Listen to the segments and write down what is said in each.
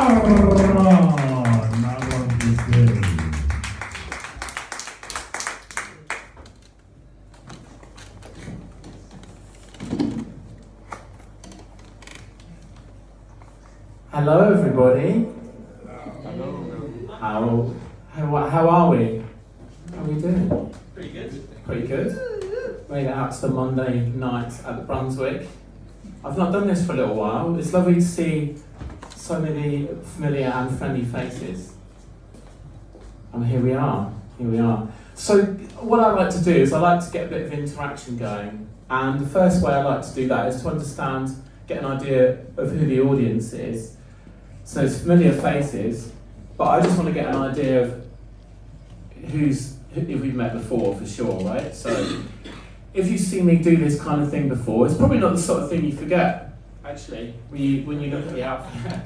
Marrron is good. Hello, everybody. Hello. How are we? How are we doing? Pretty good. Pretty good. Made it out to the Monday night at the Brunswick. I've not done this for a little while. It's lovely to see so many familiar and friendly faces. And here we are. So what I like to do is I like to get a bit of interaction going. And the first way I like to do that is to understand, get an idea of who the audience is. So it's familiar faces, but I just want to get an idea of who we've met before for sure, right? So if you've seen me do this kind of thing before, it's probably not the sort of thing you forget, actually, when you look at the outfit.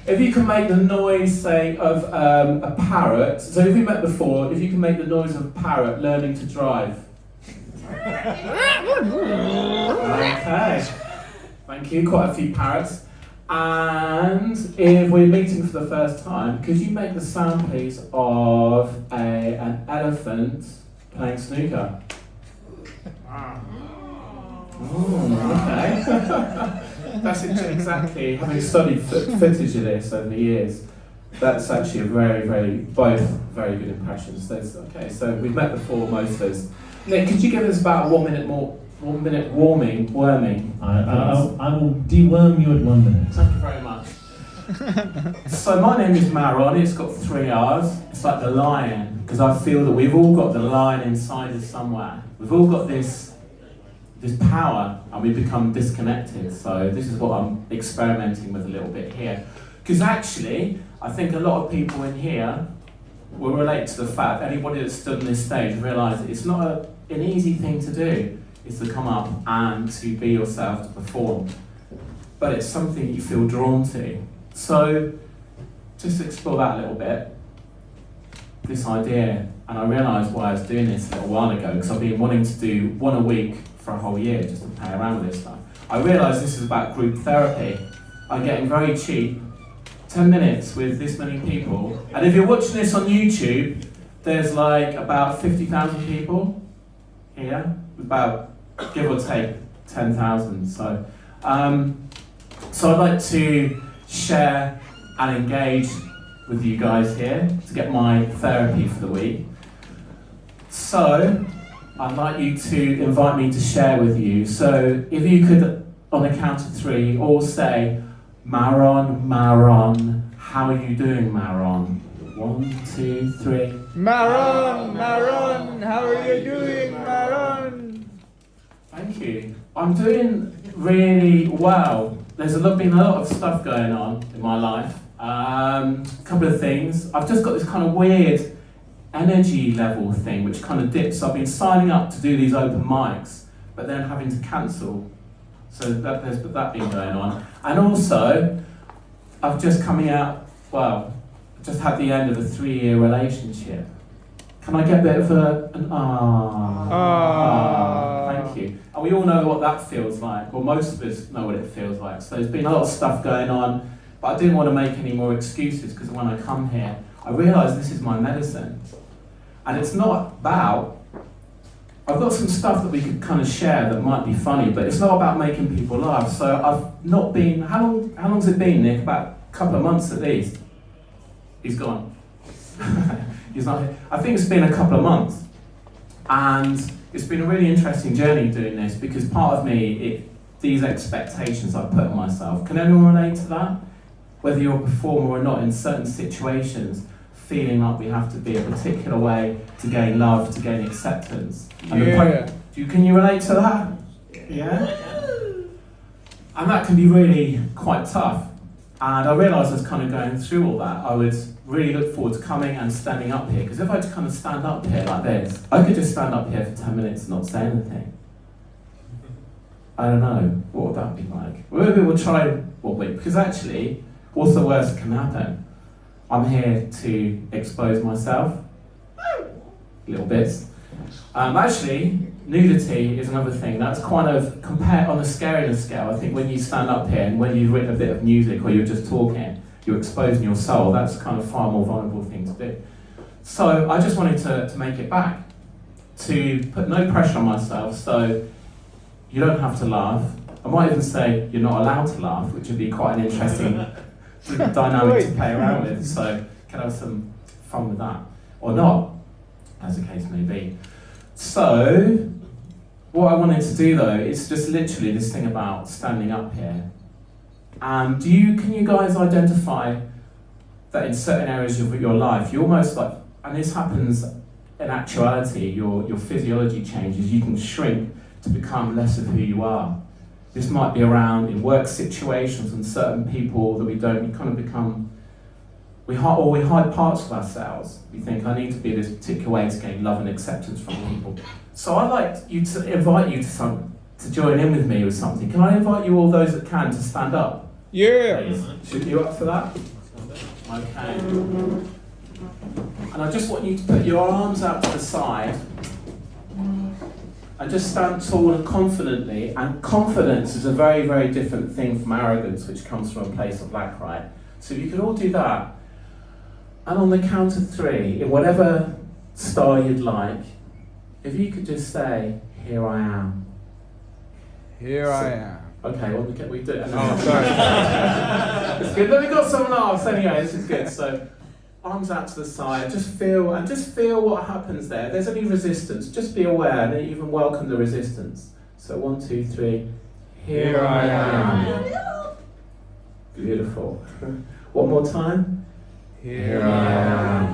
If you can make the noise, say, of a parrot, so if we met before, if you can make the noise of a parrot learning to drive. Okay, thank you, quite a few parrots. And if we're meeting for the first time, could you make the sound please of an elephant playing snooker? Okay. That's exactly, having studied footage of this over the years, that's actually both very good impressions. Okay, so we've met before, most of us. Nick, could you give us about 1 minute worming? I will deworm you at 1 minute. Thank you very much. So my name is Marrron, it's got 3 R's. It's like the lion, because I feel that we've all got the lion inside us somewhere. We've all got this power and we become disconnected. So this is what I'm experimenting with a little bit here. Because actually, I think a lot of people in here will relate to the fact, anybody that's stood on this stage realise that it's not an easy thing to do, is to come up and to be yourself, to perform. But it's something you feel drawn to. So just to explore that a little bit, this idea, and I realised why I was doing this a little while ago, because I've been wanting to do 1 a week for a whole year, just to play around with this stuff. I realised this is about group therapy. I'm getting very cheap, 10 minutes with this many people, and if you're watching this on YouTube, there's like about 50,000 people here, about, give or take, 10,000. So I'd like to share and engage with you guys here to get my therapy for the week. So I'd like you to invite me to share with you. So if you could, on the count of 3, all say, Marrron, Marrron, how are you doing, Marrron? 1, 2, 3. Marrron, Marrron, how are you doing, Marrron? Thank you. I'm doing really well. There's been a lot of stuff going on in my life. A couple of things. I've just got this kind of weird energy level thing which kind of dips. I've been signing up to do these open mics, but then having to cancel. So there's that been going on. And also, I've just just had the end of a 3-year relationship. Can I get a bit of an thank you. And we all know what that feels like, or most of us know what it feels like. So there's been a lot of stuff going on, but I didn't want to make any more excuses, because when I come here, I realise this is my medicine. And it's not about, I've got some stuff that we could kind of share that might be funny, but it's not about making people laugh. So I've not been, how long's it been, Nick? About a couple of months at least. He's gone. He's not here. I think it's been a couple of months. And it's been a really interesting journey doing this, because part of me, these expectations I put on myself. Can anyone relate to that? Whether you're a performer or not, in certain situations, feeling like we have to be a particular way to gain love, to gain acceptance. And can you relate to that? Yeah? And that can be really quite tough. And I realised I was kind of going through all that. I would really look forward to coming and standing up here, because if I just kind of stand up here like this, I could just stand up here for 10 minutes and not say anything. I don't know, what would that be like? Maybe we'll try, because actually, what's the worst that can happen? I'm here to expose myself, little bits. Actually, nudity is another thing. That's kind of, compared on a scariness scale, I think when you stand up here and when you've written a bit of music or you're just talking, you're exposing your soul. That's kind of far more vulnerable thing to do. So I just wanted to make it back, to put no pressure on myself, so you don't have to laugh. I might even say you're not allowed to laugh, which would be quite an interesting dynamic to play around with, so can have some fun with that, or not, as the case may be. So, what I wanted to do though is just literally this thing about standing up here. And can you guys identify that in certain areas of your life, you almost like, and this happens in actuality, your physiology changes, you can shrink to become less of who you are. This might be around in work situations and certain people that we kind of become, we hide parts of ourselves. We think, I need to be this particular way to gain love and acceptance from people. So I'd like you to invite you to join in with me with something. Can I invite you all those that can to stand up? Yeah. Please. Should you up for that? Okay. And I just want you to put your arms out to the side and just stand tall and confidently. And confidence is a very, very different thing from arrogance, which comes from a place of lack, right? So if you could all do that. And on the count of 3, in whatever style you'd like, if you could just say, here I am. Here I am. Okay, well, we do it. Oh, sorry. It's good. But we got some laughs anyway, this is good. So, arms out to the side, just feel what happens there. If there's any resistance, just be aware and even welcome the resistance. So 1, 2, 3. Here I am. Beautiful. One more time. Here I am.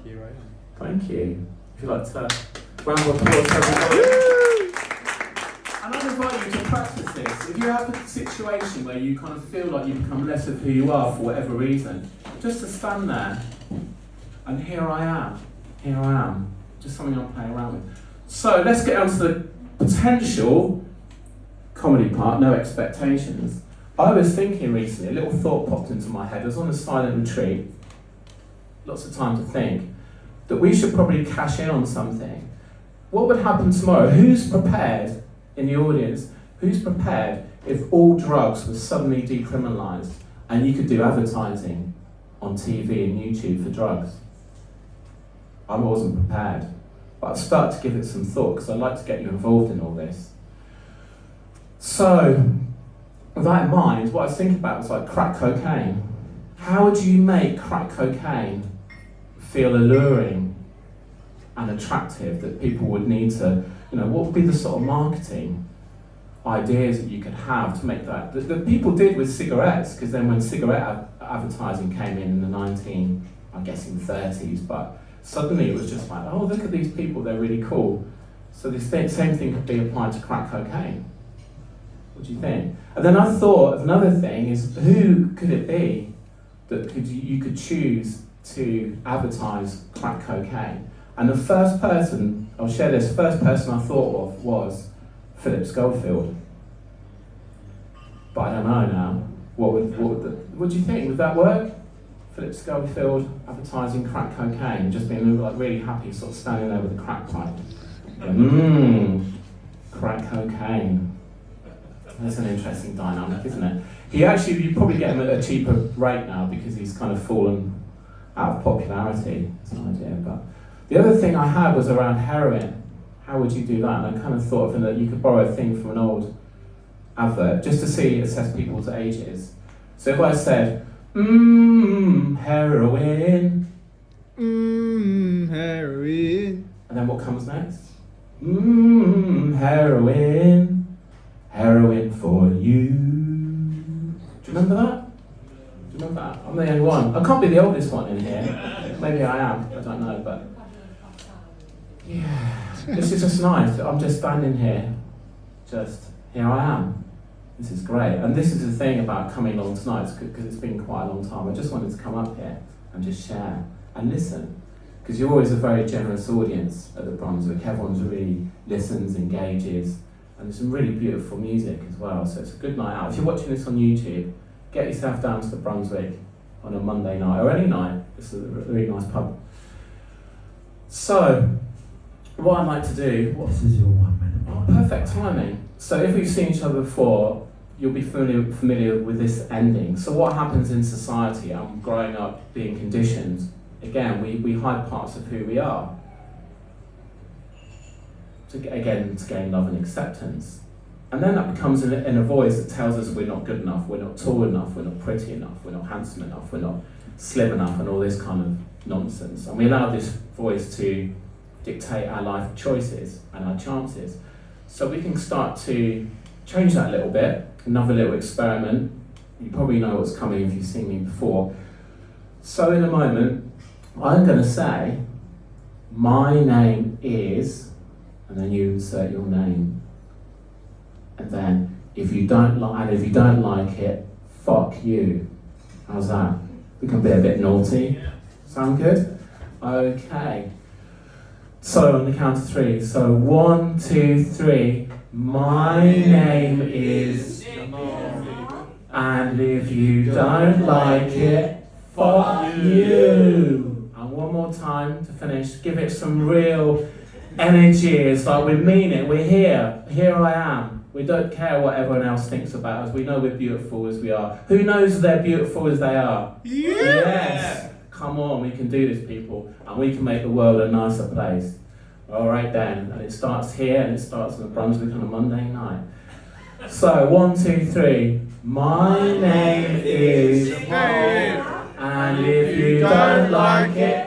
Here I am. Thank you. If you'd like to round of applause for everybody. And I invite you to practice this. If you have a situation where you kind of feel like you become less of who you are for whatever reason, just to stand there and here I am. Just something I'll play around with. So let's get on to the potential comedy part, no expectations. I was thinking recently, a little thought popped into my head. I was on a silent retreat, lots of time to think, that we should probably cash in on something. What would happen tomorrow? Who's prepared in the audience? Who's prepared if all drugs were suddenly decriminalised and you could do advertising on TV and YouTube for drugs? I wasn't prepared, but I've started to give it some thought because I'd like to get you involved in all this. So, with that in mind, what I was thinking about was like crack cocaine. How would you make crack cocaine feel alluring and attractive that people would need to, what would be the sort of marketing ideas that you could have to make that? That people did with cigarettes, because then when cigarette advertising came in the 30s, but suddenly it was just like, oh, look at these people, they're really cool. So the same thing could be applied to crack cocaine. What do you think? And then I thought of another thing is, who could it be that you could choose to advertise crack cocaine? And the first person I thought of was Phillip Schofield. But I don't know now. What do you think? Would that work? Phillip Schofield advertising crack cocaine, just being like really happy, sort of standing there with a crack pipe. Crack cocaine. That's an interesting dynamic, isn't it? You probably get him at a cheaper rate now because he's kind of fallen out of popularity. That's an idea. But the other thing I had was around heroin. How would you do that? And I kind of thought of that you could borrow a thing from an old advert just to assess people's ages. So if I said, heroin. Heroin. And then what comes next? Heroin. Heroin for you. Do you remember that? I'm the only one. I can't be the oldest one in here. Maybe I am. I don't know, but yeah, this is just nice. I'm just standing here. Here I am. This is great. And this is the thing about coming along tonight, because it's been quite a long time. I just wanted to come up here and just share and listen, because you're always a very generous audience at the Brunswick. Everyone really listens, engages. And there's some really beautiful music as well, so it's a good night out. If you're watching this on YouTube, get yourself down to the Brunswick on a Monday night, or any night. It's a really nice pub. So, what I'd like to do... This is your 1 minute. Oh, perfect timing. So if we've seen each other before, you'll be familiar with this ending. So what happens in society? I'm growing up being conditioned. Again, we hide parts of who we are. To gain love and acceptance. And then that becomes in a voice that tells us we're not good enough, we're not tall enough, we're not pretty enough, we're not handsome enough, we're not slim enough, and all this kind of nonsense. And we allow this voice to dictate our life choices and our chances. So we can start to change that a little bit. Another little experiment. You probably know what's coming if you've seen me before. So in a moment, I'm going to say, my name is, and then you insert your name. And then, if you don't like it, fuck you. How's that? We can be a bit naughty. Sound good? Okay. So on the count of three. So 1, 2, 3. My name is. And if you don't like it, fuck you. And one more time to finish. Give it some real energy. It's like we mean it. We're here. Here I am. We don't care what everyone else thinks about us. We know we're beautiful as we are. Who knows they're beautiful as they are? Yeah. Yes. Come on, we can do this, people. And we can make the world a nicer place. All right then. And it starts here and it starts in Brunswick on a Monday night. So 1, 2, 3. My name is. And if you don't like it,